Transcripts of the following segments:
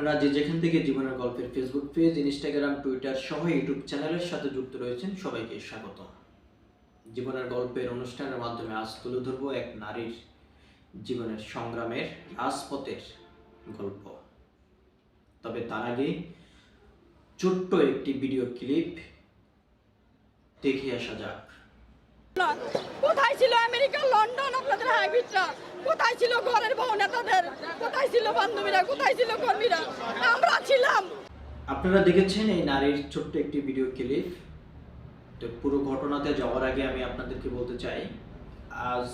আপনারা যে যেখান থেকে জীবনের গল্পের ফেসবুক পেজ, ইনস্টাগ্রাম, টুইটার সহ ইউটিউব চ্যানেলের সাথে যুক্ত রয়েছেন সবাইকে স্বাগত। জীবনের গল্পের অনুষ্ঠানের মাধ্যমে আজ তুলে ধরবো এক নারীর জীবনের সংগ্রামের রাজপথের গল্প। তবে তার আগে ছোট্ট একটি ভিডিও ক্লিপ দেখে আসা যাক। কোথায় ছিল আমেরিকা, লন্ডন, আপনাদের হাইব্রিডরা? কোথায় ছিল ঘরের বউ নেতাদের? কোথায় ছিল বান্ধবীরা? কোথায় ছিল কর্মীরা? আমরা ছিলাম। আপনারা দেখেছেন এই নারীর ছোট্ট একটি ভিডিও ক্লিপ। তো পুরো ঘটনাতে যাওয়ার আগে আমি আপনাদেরকে বলতে চাই, আজ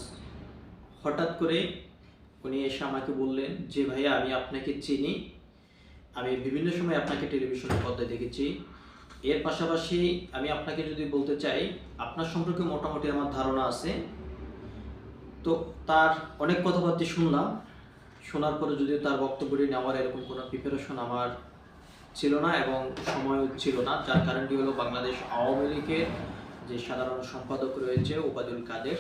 হঠাৎ করে উনি এসে আমাকে বললেন যে ভাইয়া আমি আপনাকে চিনি, আমি বিভিন্ন সময় আপনাকে টেলিভিশনের পর্দায় দেখেছি। এর পাশাপাশি আমি আপনাকে যদি বলতে চাই, আপনার সম্পর্কে মোটামুটি আমার ধারণা আছে। তো তার অনেক কথাবার্তা শুনলাম, শোনার পরে যদিও তার বক্তব্যটি নেওয়ার এরকম কোনো প্রিপারেশন আমার ছিল না এবং সময়ও ছিল না, যার কারণটি হলো বাংলাদেশ আওয়ামী লীগের যে সাধারণ সম্পাদক রয়েছে ওবায়দুল কাদের,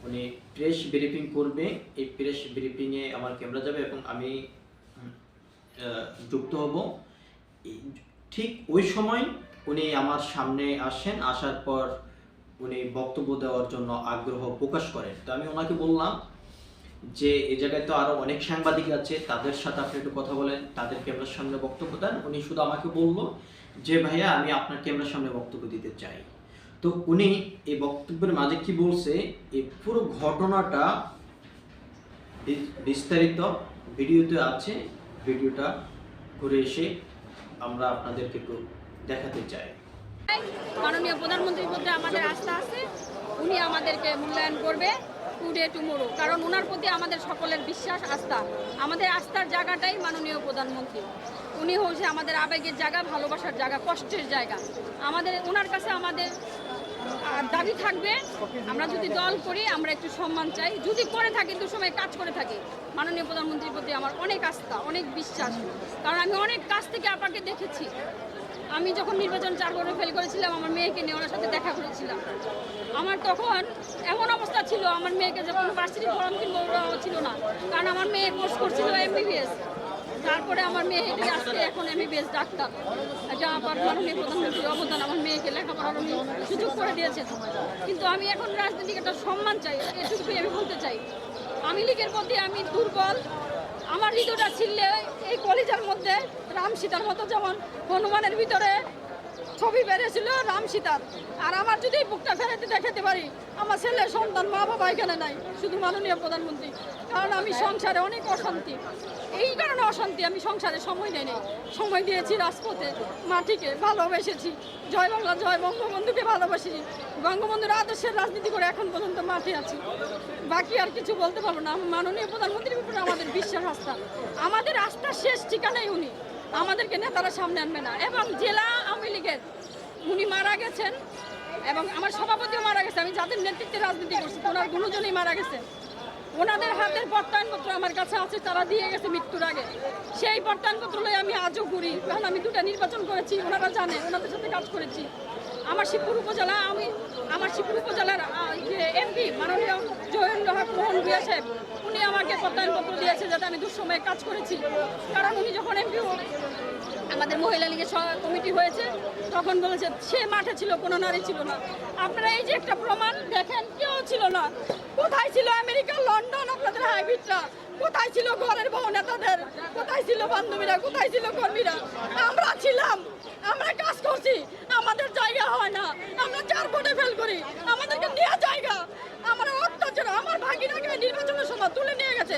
উনি প্রেস ব্রিফিং করবে। এই প্রেস ব্রিফিংয়ে আমার ক্যামেরা যাবে এবং আমি যুক্ত হব। ঠিক ওই সময় উনি আমার সামনে আসেন, আসার পর উনি বক্তব্য দেওয়ার জন্য আগ্রহ প্রকাশ করেন। তো আমি ওনাকে বললাম যে এই জায়গায় তো আরো অনেক সাংবাদিক আছে, তাদের সাথে আপনি একটু কথা বলেন, তাদের ক্যামেরার সামনে বক্তব্য দেন। উনি শুধু আমাকে বলল যে ভাইয়া আমি আপনার ক্যামেরার সামনে বক্তব্য দিতে চাই। তো উনি এই বক্তব্যের মাঝে কি বলছে, এই পুরো ঘটনাটা বিস্তারিত ভিডিওতে আছে। ভিডিওটা ঘুরে এসে আমরা আপনাদেরকে একটু দেখাতে চাই। মাননীয় প্রধানমন্ত্রীর প্রতি আমাদের আস্থা আছে, উনি আমাদেরকে মূল্যায়ন করবে টুডে টুমোরো, কারণ ওনার প্রতি আমাদের সকলের বিশ্বাস, আস্থা। আমাদের আস্থার জায়গাটাই মাননীয় প্রধানমন্ত্রী। উনি হচ্ছে আমাদের আবেগের জায়গা, ভালোবাসার জায়গা, কষ্টের জায়গা। আমাদের ওনার কাছে আমাদের দাবি থাকবে, আমরা যদি দল করি আমরা একটু সম্মান চাই, যদি করে থাকি দু সময় কাজ করে থাকি। মাননীয় প্রধানমন্ত্রীর প্রতি আমার অনেক আস্থা, অনেক বিশ্বাস, কারণ আমি অনেক কাছ থেকে আপনাকে দেখেছি। আমি যখন নির্বাচন 4 করে ফেল করেছিলাম, আমার মেয়েকে নিয়ে ওনার সাথে দেখা করেছিলাম। আমার তখন এমন অবস্থা ছিল, আমার মেয়েকে যখন ভার্সিটি ফর্ম কিনবো ছিল না, কারণ আমার মেয়ে কোর্স করছিল MBBS। তারপরে আমার মেয়ে আজকে এখন MBBS ডাক্তার। এটা আবার মাননীয় প্রধানমন্ত্রীর অবদান, আমার মেয়েকে লেখাপড়ার উনি সুযোগ করে দিয়েছেন। কিন্তু আমি এখন রাজনীতিকে একটা সম্মান চাই, এটুকুই আমি বলতে চাই। আমি লীগের প্রতি আমি দুর্বল। আমার হৃদয়টা ছিললে এই কলিজার মধ্যে রাম সীতার মতো, যেমন হনুমানের ভিতরে ছবি বেরিয়েছিল রাম সীতার, আর আমার যদি বুকটা ফেরাতে দেখাতে পারি, আমার ছেলে সন্তান মা বাবা এখানে নাই, শুধু মাননীয় প্রধানমন্ত্রী। কারণ আমি সংসারে অনেক অশান্তি, এই কারণে অশান্তি, আমি সংসারে সময় নেই, সময় দিয়েছি রাজপথে, মাটিকে ভালোবেসেছি, জয় বাংলা জয় বঙ্গবন্ধুকে ভালোবাসি, বঙ্গবন্ধুর আদর্শের রাজনীতি করে এখন পর্যন্ত মাঠে আছি। বাকি আর কিছু বলতে পারবো না। মাননীয় প্রধানমন্ত্রীর উপরে আমাদের বিশ্বাস, আস্থা, আমাদের আস্থার শেষ ঠিকানাই উনি। আমাদেরকে নেতারা সামনে আনবে না। এবং জেলা আওয়ামী লীগের উনি মারা গেছেন এবং আমার সভাপতিও মারা গেছে। আমি যাদের নেতৃত্বে রাজনীতি করছি ওনার দুজনেই মারা গেছে। ওনাদের হাতের প্রত্যয়নপত্র আমার কাছে আছে, তারা দিয়ে গেছে মৃত্যুর আগে। সেই প্রত্যয়নপত্র লই আমি আজও ঘুরি, কারণ আমি 2টা নির্বাচন করেছি, ওনারা জানে, ওনাদের সাথে কাজ করেছি। আমার শিবপুর উপজেলার যে MP মাননীয় জয়েন্দ্র হক মোহন ভূঁইয়া সাহেব, উনি আমাকে প্রত্যয়নপত্র দিয়েছে যাতে আমি দুঃসময়ে কাজ করেছি। কারণ উনি যখন MP আমাদের মহিলা লীগের কমিটি হয়েছে তখন বলেছে সে মাঠে ছিল, কোনো নারী ছিল না। আপনারা এই যে একটা প্রমাণ দেখেন, কেউ ছিল না। কোথায় ছিল আমেরিকা, লন্ডন, আপনাদের হাইব্রিডরা? কোথায় ছিল ঘরের বউ নেতাদের? কোথায় ছিল বান্ধবীরা? কোথায় ছিল কর্মীরা? আমরা ছিলাম, আমরা কাজ করছি, আমাদের জায়গা হয় না, আমরা 4 ভোটে ফেল করি, আমাদেরকে নেওয়া জায়গা। আমরা অত্যাচার, আমার ভাগিনাকে নির্বাচনের সময় তুলে নিয়ে গেছে,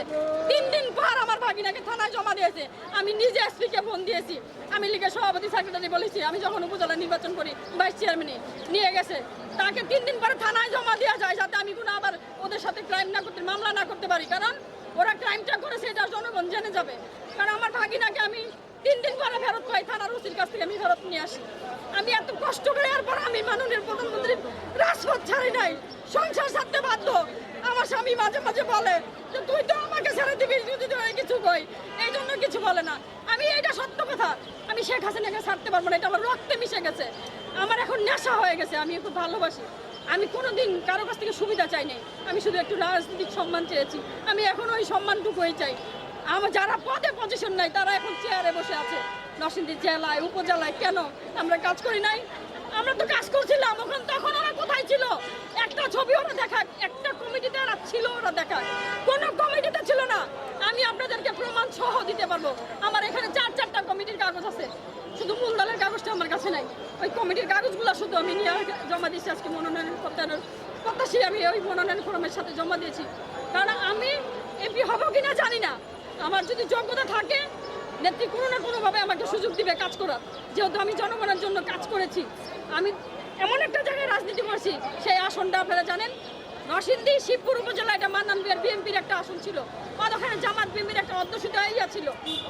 3 দিন পর আমার ভাগিনাকে থানায় জমা দিয়েছে। আমি নিজে এসপিকে ফোন দিয়েছি, আমি লীগের সভাপতি সেক্রেটারি বলেছি, আমি যখন উপজেলা নির্বাচন করি ভাইস চেয়ারম্যানে নিয়ে গেছে, তাকে 3 দিন পরে থানায় জমা দেওয়া যায়, যাতে আমি কোনো আবার ওদের সাথে ক্রাইম না করতে, মামলা না করতে পারি। কারণ ওরা ক্রাইমটা করেছে, এটা জনগণ জেনে যাবে। কারণ আমার ভাগিনাকে আমি 3 দিন পরে ফেরত পাই, থানার ওসির কাছ থেকে আমি ফেরত নিয়ে আসি। আমি এত কষ্ট করে এরপর আমি মাননীয় প্রধানমন্ত্রীর রাজপথ ছাড়ি নাই, সংসার ছাড়তে বাধ্য। আমার স্বামী মাঝে মাঝে বলে যে তুই তো আমাকে ছেড়ে দিবি যদি কিছু কই, এই জন্য কিছু বলে না। আমি এটা সত্য কথা, আমি শেখ হাসিনাকে ছাড়তে পারবো না, এটা আমার রক্তে মিশে গেছে, আমার এখন নেশা হয়ে গেছে। আমি খুব ভালোবাসি, আমি কোনোদিন কারো কাছ থেকে সুবিধা চাই নাই, আমি শুধু একটু রাজনৈতিক সম্মান চেয়েছি। আমি এখন ওই সম্মানটুকুই চাই। আমার যারা পদে পজিশন নাই তারা এখন চেয়ারে বসে আছে। নরসিংদী জেলায় উপজেলায় কেন আমরা কাজ করি নাই? আমরা তো কাজ করছিলাম ওখান, তখন ওরা কোথায় ছিল? একটা ছবি ওরা দেখাক, একটা কমিটিতে ওরা ছিল, ওরা দেখাক, কোনো কমিটিতে ছিল না। আমি আপনাদেরকে প্রমাণ সহ দিতে পারবো। আমার এখানে 4-4টা কমিটির কাগজ আছে, শুধু মূলদলের কাগজটা আমার কাছে নাই। ওই কমিটির কাগজগুলো শুধু আমি নিয়ে জমা দিয়েছি। আজকে মনোনয়ন প্রত্যাশী আমি ওই মনোনয়ন ফর্মের সাথে জমা দিয়েছি, কারণ আমি এমপি হবো কিনা জানি না। আমার যদি যোগ্যতা থাকে, নেত্রী কোনো না কোনোভাবে আমাকে সুযোগ দিবে কাজ করার, যেহেতু আমি জনগণের জন্য কাজ করেছি। আমি এমন একটা জায়গায় রাজনীতি করছি, সেই আসনটা আপনারা জানেন, নরসিংদী শিবপুর উপজেলা, এটা মান্নান বিএনপির একটা আসন ছিল, আর ওখানে জামাত বিএনপির একটা অধ্যুষিত ইয়া ছিল,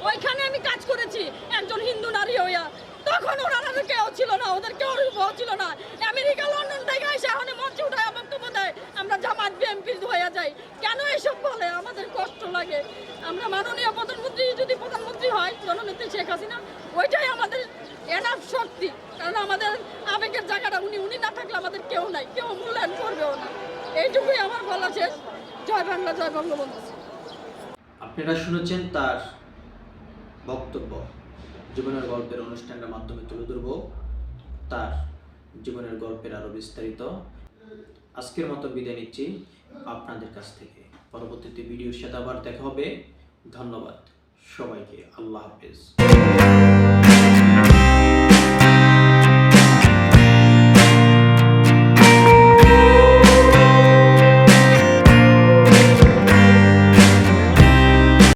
ওইখানে আমি কাজ করেছি একজন হিন্দু নারী হইয়া। তখন ওনারা কেউ ছিল না, ওদের কেউ ছিল না। আমেরিকা লন্ডন থেকে এসে এখন মঞ্চে উঠায় বক্তব্য দেয় আমরা জামাত বিএনপির হয়ে যাই। কেন এইসব বলে? আমাদের কষ্ট লাগে। আমরা মাননীয় প্রধানমন্ত্রী যদি প্রধানমন্ত্রী হয় জননেত্রী শেখ হাসিনা, ওইটাই আমাদের এনাফ শক্তি, কারণ আমাদের আবেগের জায়গাটা উনি না থাকলে আমাদের কেউ নাই, কেউ মূল্যায়ন করবেও না। এইটুকুই আমার বলা শেষ। জয় বাংলা, জয় বঙ্গবন্ধু। আপনারা শুনেছেন তার বক্তব্য। জীবনের গল্পের অনুষ্ঠানের মাধ্যমে তুলে ধরব তার জীবনের গল্পের আরো বিস্তারিত। আজকের মতো বিদায় নিচ্ছি আপনাদের কাছ থেকে। পরবর্তীতে ভিডিওর সাথে আবার দেখা হবে। ধন্যবাদ সবাইকে। আল্লাহ হাফেজ।